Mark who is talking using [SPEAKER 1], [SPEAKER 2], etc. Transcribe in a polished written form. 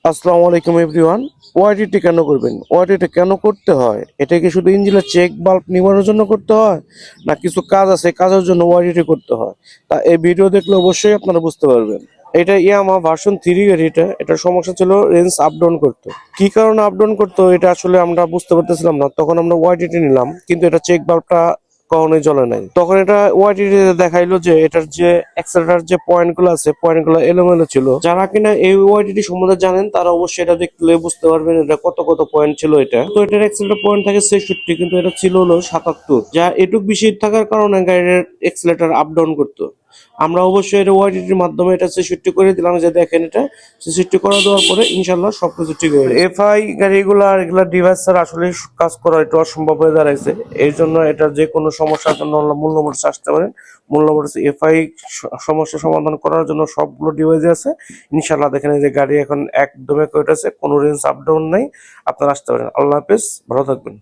[SPEAKER 1] আসসালামু আলাইকুম everyone. YDT কেন করবেন? ওয়াইডিটি কেন করতে হয়? এটা কি শুধু ইঞ্জিনের চেক বাল্ব নিবানোর জন্য করতে হয়, না কিছু কাজ আছে কাজের জন্য ওয়াইডিটি করতে হয়? তা এই ভিডিও দেখলে অবশ্যই আপনারা বুঝতে পারবেন। এটা ইয়ামা ভার্সন 3 এর এটার সমস্যা ছিল রেঞ্জ আপ ডাউন করতো। কি কারণে আপ ডাউন করতো এটা আসলে আমরা বুঝতে পারতেছিলাম না। তখন আমরা ওয়াইডিটি নিলাম, কিন্তু এটা চেক বাল্বটা কখনোই জ্বলে নাই। তখন এটা ওয়াইডিটি দেখাইলো যে এটার যে অ্যাক্সেলেটর যে পয়েন্ট গুলো আছে, পয়েন্ট গুলো এলোমেলো ছিল। যারা কিনা এই ওয়াইডিটি সম্বন্ধে জানেন তারা অবশ্যই এটা দেখলে বুঝতে পারবেন এটা কত কত পয়েন্ট ছিল। এটা তো এটার অ্যাক্সেলেটর পয়েন্ট থাকে 66, কিন্তু এটা ছিল হলো 77, যা এটুক বেশি থাকার কারণে গাড়ির অ্যাক্সেলেটর আপ ডাউন করতো। আমরা অবশ্যই এটা ওয়াইডিটির মাধ্যমে এটা 66 করে দিলাম, যে দেখেন এটা 66 করে দেওয়ার পরে ইনশাল্লাহ সবকিছু ঠিক হয়ে গেছে। এফআই গাড়িগুলো আর এগুলা ডিভাইস ছাড়া আসলে কাজ করা একটু অসম্ভব হয়ে দাঁড়াইছে। এর জন্য এটা যে কোনো সমস্যার জন্য মূল্য মোটরসে আসতে পারেন। মূল্য মোটরসে এফআই সমস্যা সমাধান করার জন্য সবগুলো ডিভাইস আছে ইনশাল্লাহ। দেখেন এই যে গাড়ি এখন একদমই কইতাছে, কোনো রেঞ্জ আপ ডাউন নাই। আপনারা আসতে পারেন। আল্লাহ হাফেজ, ভালো থাকবেন।